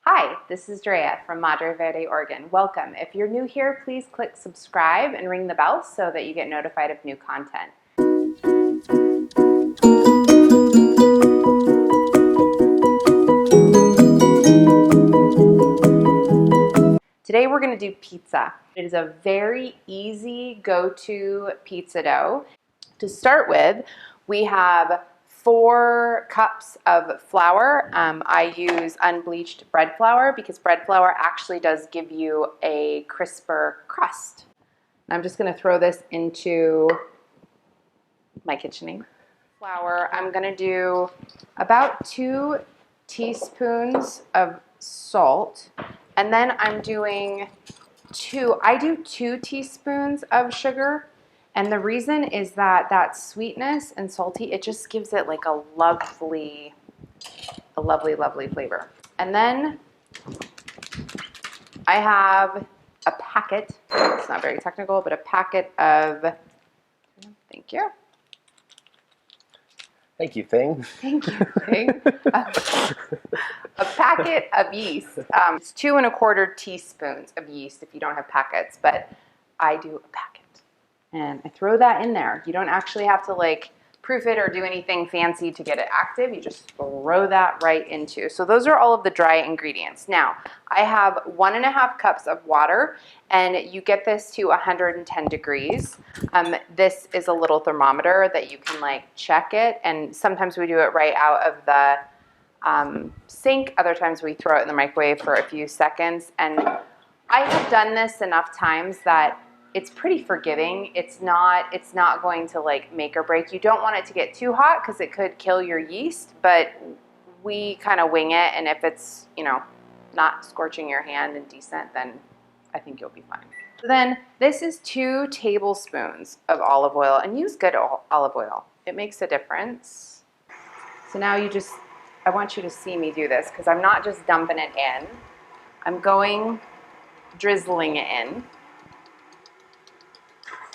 Hi, this is Drea from Madre Verde, Oregon. Welcome. If you're new here, please click subscribe and ring the bell so that you get notified of new content. Today we're going to do pizza. It is a very easy go-to pizza dough. To start with, we have 4 cups of flour. I use unbleached bread flour because bread flour actually does give you a crisper crust. I'm just going to throw this into my KitchenAid. Flour, I'm going to do about 2 teaspoons of salt, and then I'm doing 2 teaspoons of sugar. And the reason is that that sweetness and salty, it just gives it like a lovely flavor. And then I have a packet, it's not very technical, but a packet of, thank you. Thank you, Thing. Thank you, Thing. A packet of yeast. It's 2 1/4 teaspoons of yeast if you don't have packets, but I do a packet. And I throw that in there. You don't actually have to like proof it or do anything fancy to get it active. You just throw that right into. So those are all of the dry ingredients. Now, I have 1.5 cups of water, and you get this to 110 degrees. This is a little thermometer that you can like check it, and sometimes we do it right out of the sink. Other times we throw it in the microwave for a few seconds. And I have done this enough times that it's pretty forgiving. It's not going to like make or break. You don't want it to get too hot because it could kill your yeast, but we kind of wing it, and if it's, you know, not scorching your hand and decent, then I think you'll be fine. So then this is 2 tablespoons of olive oil, and use good olive oil. It makes a difference. So now I want you to see me do this because I'm not just dumping it in. I'm drizzling it in.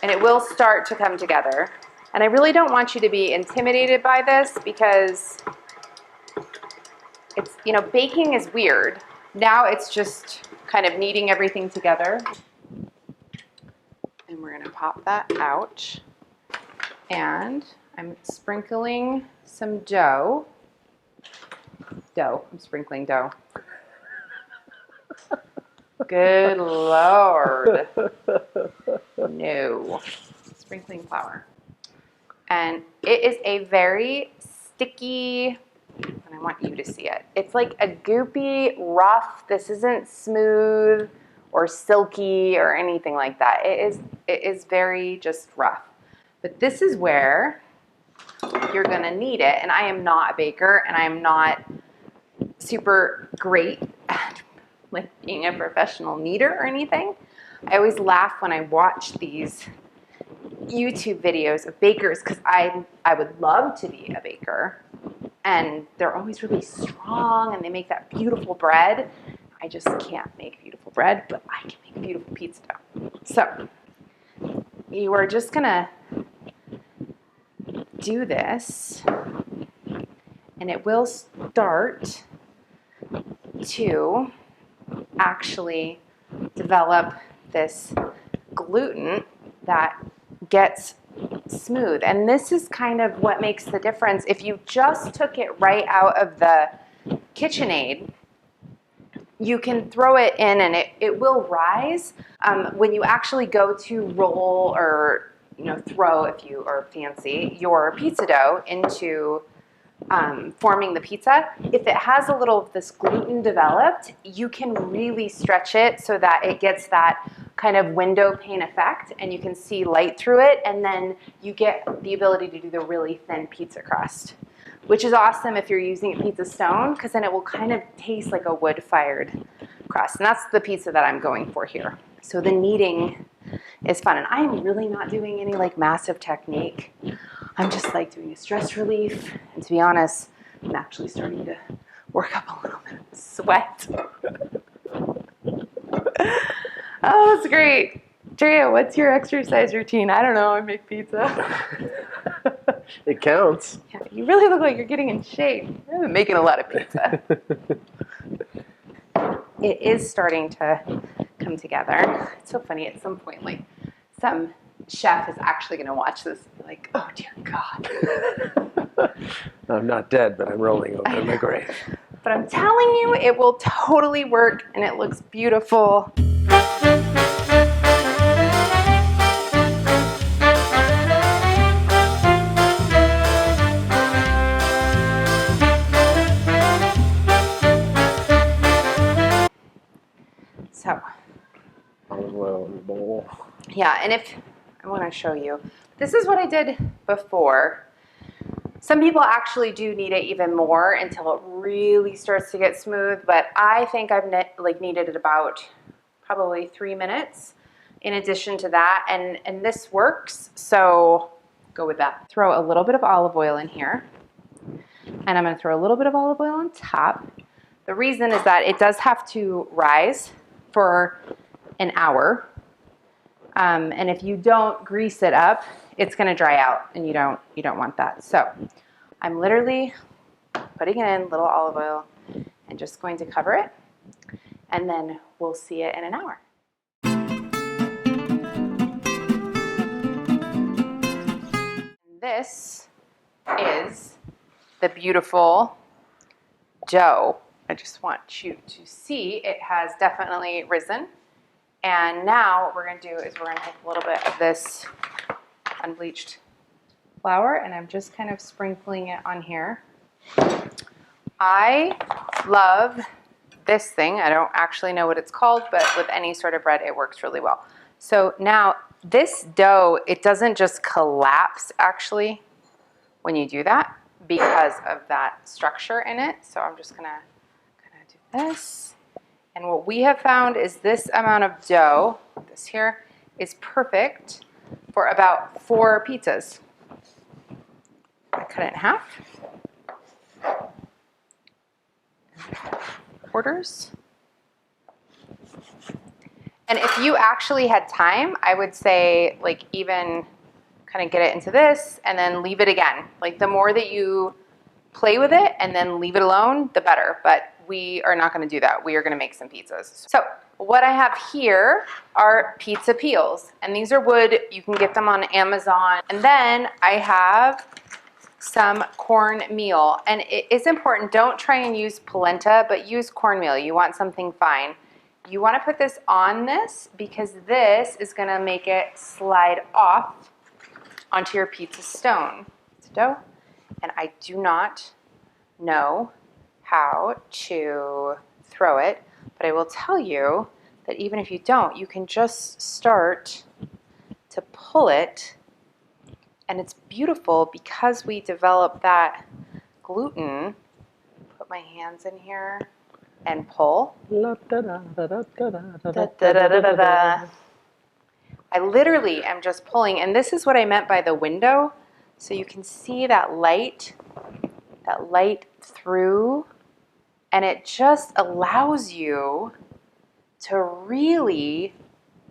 And it will start to come together. And I really don't want you to be intimidated by this because it's, you know, baking is weird. Now it's just kind of kneading everything together. And we're gonna pop that out. And I'm sprinkling some dough. I'm sprinkling dough. Good Lord. No. Sprinkling flour. And it is a very sticky, and I want you to see it. It's like a goopy, rough, this isn't smooth or silky or anything like that. It is very just rough. But this is where you're gonna knead it. And I am not a baker, and I am not super great at like being a professional kneader or anything. I always laugh when I watch these YouTube videos of bakers because I would love to be a baker, and they're always really strong and they make that beautiful bread. I just can't make beautiful bread, but I can make beautiful pizza dough. So you are just gonna do this, and it will start to actually develop this gluten that gets smooth. And this is kind of what makes the difference. If you just took it right out of the KitchenAid, you can throw it in and it will rise. When you actually go to roll or, you know, throw, if you are fancy, your pizza dough into forming the pizza, if it has a little of this gluten developed, you can really stretch it so that it gets that kind of window pane effect, and you can see light through it, and then you get the ability to do the really thin pizza crust, which is awesome if you're using a pizza stone, because then it will kind of taste like a wood-fired crust, and that's the pizza that I'm going for here. So the kneading is fun, and I'm really not doing any like massive technique. I'm just like doing a stress relief, and to be honest, I'm actually starting to work up a little bit of sweat. Oh, that's great. Drea, what's your exercise routine? I don't know, I make pizza. It counts. Yeah, you really look like you're getting in shape. I've been making a lot of pizza. it is starting to come together. It's so funny, at some point, like, some chef is actually going to watch this and be like, oh dear God. I'm not dead, but I'm rolling over in my grave. But I'm telling you, it will totally work, and it looks beautiful. So, Olive oil in the bowl. yeah, and if I want to show you, this is what I did before. Some people actually do knead it even more until it really starts to get smooth, but I think I've kneaded it about probably 3 minutes in addition to that, and this works, so go with that. Throw a little bit of olive oil in here, and I'm going to throw a little bit of olive oil on top. The reason is that it does have to rise for an hour, and if you don't grease it up, it's going to dry out, and you don't want that. So I'm literally putting in little olive oil and just going to cover it, and then we'll see it in an hour. This is the beautiful dough. I just want you to see it has definitely risen. And now what we're going to do is we're going to take a little bit of this unbleached flour, and I'm just kind of sprinkling it on here. I love this thing. I don't actually know what it's called, but with any sort of bread, it works really well. So now this dough, it doesn't just collapse actually when you do that because of that structure in it. So I'm just gonna kind of do this. And what we have found is this amount of dough, this here, is perfect for about 4 pizzas. I cut it in half. Quarters. And if you actually had time, I would say like even kind of get it into this and then leave it again. Like the more that you play with it and then leave it alone, the better. But we are not going to do that. We are going to make some pizzas. So what I have here are pizza peels, and these are wood. You can get them on Amazon. And then I have some cornmeal, and it is important, don't try and use polenta, but use cornmeal. You want something fine. You want to put this on this because this is going to make it slide off onto your pizza stone. Pizza dough. And I do not know how to throw it, but I will tell you that even if you don't, you can just start to pull it, and it's beautiful because we develop that gluten. Put my hands in here and pull. I literally am just pulling, and this is what I meant by the window. So you can see that light through, and it just allows you to really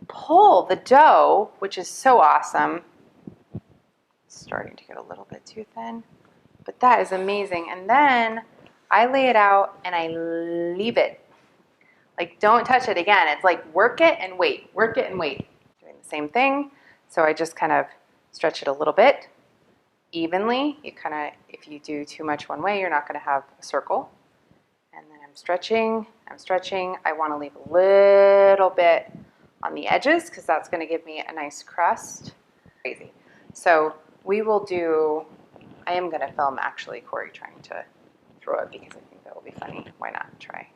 pull the dough, which is so awesome. It's starting to get a little bit too thin, but that is amazing. And then I lay it out and I leave it. Like, don't touch it again. It's like work it and wait, work it and wait. Doing the same thing. So I just kind of stretch it a little bit evenly. You kind of, if you do too much one way, you're not going to have a circle. And then I'm stretching. I want to leave a little bit on the edges because that's going to give me a nice crust. Crazy. So we will do, I am going to film actually Corey trying to throw it because I think that will be funny. Why not try?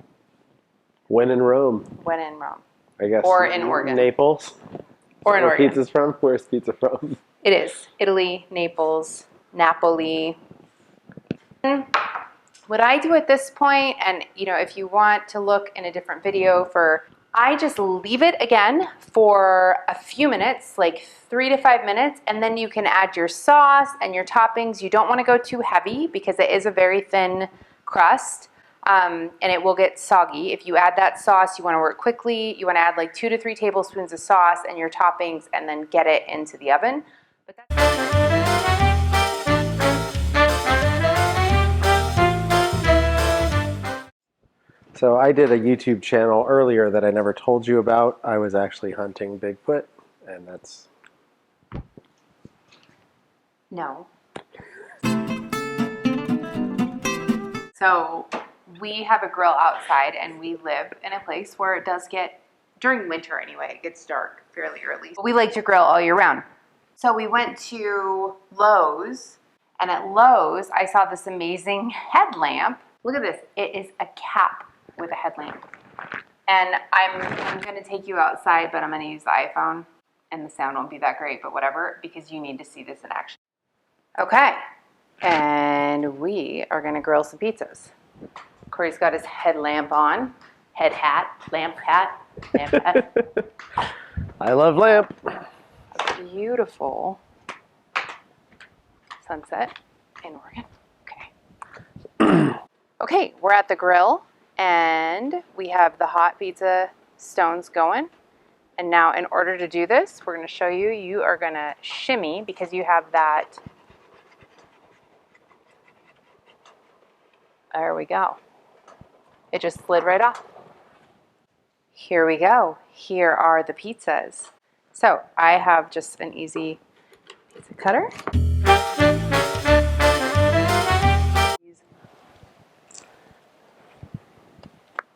When in Rome. When in Rome. I guess. Or in Oregon. Naples. Or in Oregon. Pizza's from? Where's pizza from? It is. Italy, Naples, Napoli. What I do at this point, and you know, if you want to look in a different video for, I just leave it again for a few minutes, like 3 to 5 minutes, and then you can add your sauce and your toppings. You don't want to go too heavy because it is a very thin crust, and it will get soggy. If you add that sauce, you want to work quickly. You want to add like 2 to 3 tablespoons of sauce and your toppings, and then get it into the oven. But So I did a YouTube channel earlier that I never told you about. I was actually hunting Bigfoot, and that's... No. So we have a grill outside, and we live in a place where it does get, during winter anyway, it gets dark fairly early. We like to grill all year round. So we went to Lowe's, and at Lowe's, I saw this amazing headlamp. Look at this. It is a cap with a headlamp. And I'm going to take you outside, but I'm going to use the iPhone, and the sound won't be that great, but whatever, because you need to see this in action. Okay, and we are going to grill some pizzas. Corey's got his headlamp on, lamp hat. I love lamp. Beautiful sunset in Oregon. Okay. Okay, we're at the grill, and we have the hot pizza stones going. And now in order to do this, we're going to show you, you are going to shimmy because you have that. There we go. It just slid right off. Here we go. Here are the pizzas. So I have just an easy pizza cutter.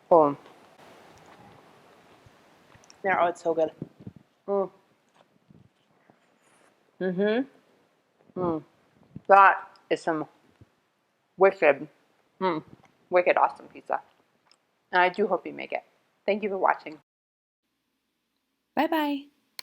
Boom. There, oh, it's so good. That is some wicked, wicked awesome pizza. And I do hope you make it. Thank you for watching. Bye-bye.